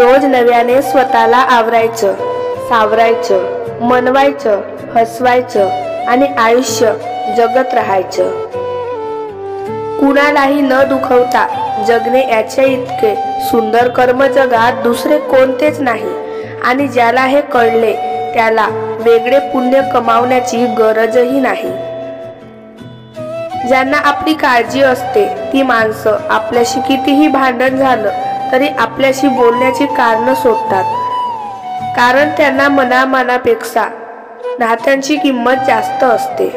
रोज नव्याने स्वतःला आवरायचं, सावरायचं, मनवायचं, हसवायचं आणि आयुष्य जगत राहायचं। कुणालाही न दुखवता जगणे याच्या इतके सुंदर कर्म जगात दुसरे कोणतेच नाही आणि ज्याला हे कळले त्याला वेगळे पुण्य कमावण्याची गरजही नाही। ज्यांना आपली काळजी असते ती माणसं आपल्याशी कितीही भांडण झालं तरी आपल्याशी बोलण्याची कारण शोधतात, कारण त्यांना मनापेक्षा नात्यांची किंमत जास्त असते।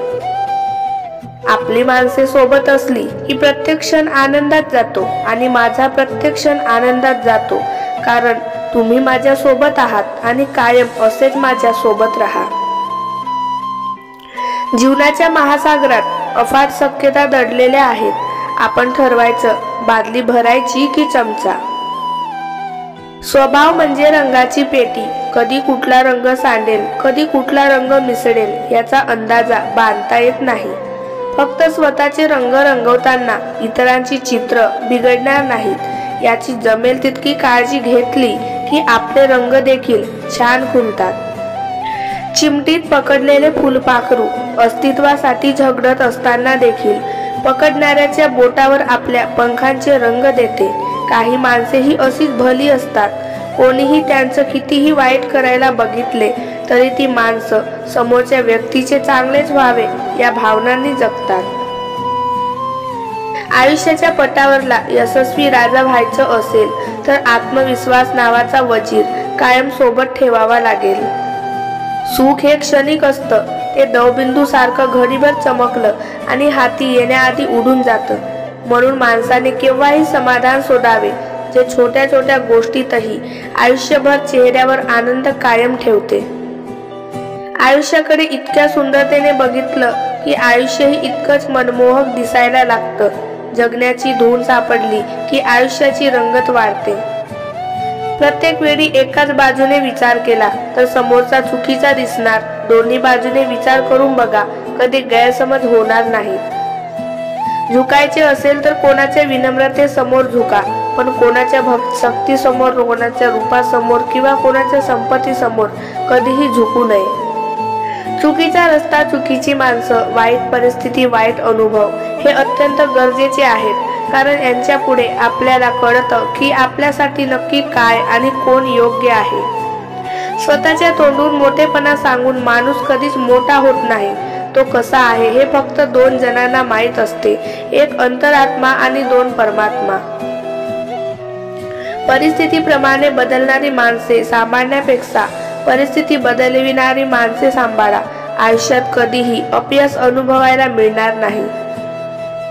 आपली माणसे सोबत असली की प्रत्येक क्षण आनंदात जातो आणि माझा प्रत्येक क्षण आनंदात जातो, कारण तुम्ही माझ्या सोबत आहात आणि कायम असेच माझ्या सोबत राहा। जीवनाच्या महासागरात अफाट शक्यता दडलेल्या आहेत। आपण ठरवायचं बादली भरायची की चमचा। स्वभाव म्हणजे रंगाची पेटी, कधी कुठला रंग सांडेल कधी कुठला रंग मिसळेल याचा अंदाजा बांधता येत नाही। फक्त स्वतःचे रंग रंगवताना इतरांची चित्र बिघडणार नाहीत याची जमेल तितकी काळजी घेतली की आपले रंग देखील छान खुलतात। चिमटीत पकडलेले फुलपाखरू अस्तित्वासाठी झगडत असताना देखील पकडणाऱ्याच्या बोटावर आपल्या पंखांचे रंग देते। काही माणसेही अशीच भली असतात, कोणीही त्यांचं कितीही वाईट करायला बघितले तरी ती माणसं समोरच्या व्यक्तीचे चांगलेच व्हावे या भावनांनी जगतात। आयुष्याच्या पटावरला यशस्वी राजा व्हायचं असेल तर आत्मविश्वास नावाचा वजीर कायम सोबत ठेवावा लागेल। सुख हे क्षणिक असतं, ते दवबिंदू सारखं घडीभर चमकलं आणि हाती येण्याआधी उडून जातं। म्हणून माणसाने केव्हाही समाधान शोधावे जे छोट्या छोट्या गोष्टीतही आयुष्यभर चेहऱ्यावर आनंद कायम ठेवते। आयुष्याकडे इतक्या सुंदरतेने बघितलं की आयुष्यही इतकंच मनमोहक दिसायला लागतं। जगण्याची धून सापडली की आयुष्याची रंगत वाढते। प्रत्येक वेळी एकाच बाजूने विचार केला तर समोरचा चुकीचा दिसणार। दोन्ही बाजूने विचार करून बघा, कधी गैरसमज होणार नाहीत। झुकायचे असेल तर कोणाच्या विनम्रतेसमोर झुका, पण कोणाच्या शक्तीसमोर, कोणाच्या रूपासमोर किंवा कोणाच्या संपत्तीसमोर कधीही झुकू नये। चुकीचा रस्ता, चुकीची माणसं, वाईट परिस्थिती, वाईट अनुभव हे अत्यंत गरजेचे आहेत, कारण यांच्या पुढे आपल्याला कळतं की आपल्यासाठी नक्की काय आणि कोण योग्य आहे। स्वतःच्या तोंडून मोठेपणा सांगून माणूस कधीच मोठा होत नाही। तो कसा आहे हे फक्त दोन जणांना माहीत असते, एक अंतरात्मा आणि दोन परमात्मा। परिस्थितीप्रमाणे बदलणारी माणसे सांभाळण्यापेक्षा परिस्थिती बदलविणारी माणसे सांभाळा। आयुष्यात कधीही अपयश अनुभवायला मिळणार नाही।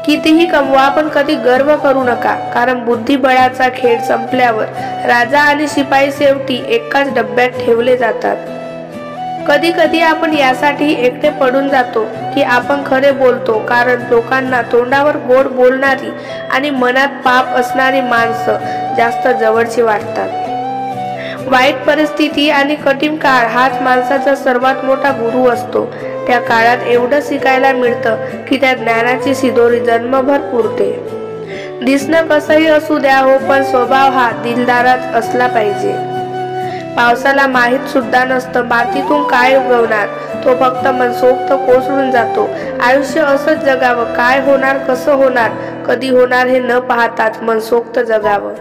कितीही कमवा पण कधी गर्व करू नका, कारण बुद्धिबळाचा खेळ संपल्यावर राजा आणि शिपाई शेवटी एकाच डब्यात ठेवले जातात। कधी कधी आपण यासाठी एकटे पडून जातो की आपण खरे बोलतो, कारण लोकांना तोंडावर गोड बोलणारी आणि मनात पाप असणारी माणसं जास्त जवळची वाटतात। वाईट परिस्थिती आणि कठीण काळ हाच माणसाचा सर्वात मोठा गुरु असतो। त्या काळात एवढं शिकायला मिळतं की त्या ज्ञानाची शिदोरी जन्मभर पुरते। दिसणं कसंही असू द्या हो, पण स्वभाव हा दिलदाराच असला पाहिजे। पावसाला माहीत सुद्धा नसतं मातीतून काय उगवणार, तो फक्त मनसोक्त कोसळून जातो। आयुष्य असंच जगावं, काय होणार, कसं होणार, कधी होणार हे न पाहताच मनसोक्त जगावं।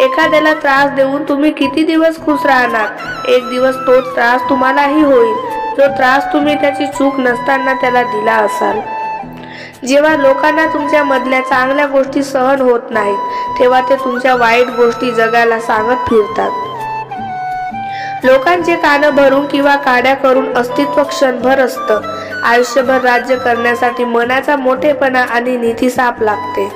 एखाद्याला त्रास देऊन तुम्ही किती दिवस खुश राहणार? एक दिवस तोच त्रास तुम्हालाही होईल, जो त्रास तुम्ही त्याची चूक नसताना त्याला दिला असाल। जेव्हा लोकांना तुमच्या मधल्या चांगल्या गोष्टी सहन होत नाहीत तेव्हा ते तुमच्या वाईट गोष्टी जगाला सांगत फिरतात। लोकांचे कान भरून किंवा काड्या करून अस्तित्व क्षणभर असतं। आयुष्यभर राज्य करण्यासाठी मनाचा मोठेपणा आणि नीतिसाप लागते।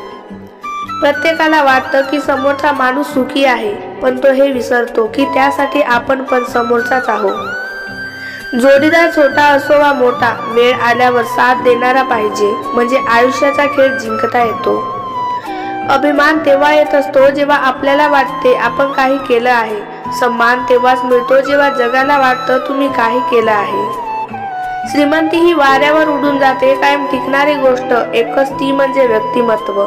प्रत्येकाला वाटतं की समोरचा माणूस सुखी आहे, पण तो हे विसरतो की त्यासाठी आपण पण समोरचाच आहोत। जोडीदार छोटा असो वा मोठा, वेळ आल्यावर साथ देणारा पाहिजे, म्हणजे आयुष्याचा खेळ जिंकता येतो। अभिमान तेव्हा येत असतो जेव्हा आपल्याला वाटते आपण काही केलं आहे। सन्मान तेव्हाच मिळतो जेव्हा जगाला वाटतं तुम्ही काही केलं आहे। श्रीमंती ही वाऱ्यावर उडून जाते, कायम टिकणारी गोष्ट एकच, ती म्हणजे व्यक्तिमत्व।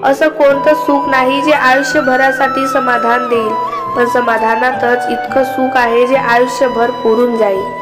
असं कोणतं सुख नाही जे आयुष्यभरासाठी समाधान देईल, पण समाधानातच इतकं सुख आहे जे आयुष्यभर पुरून जाईल.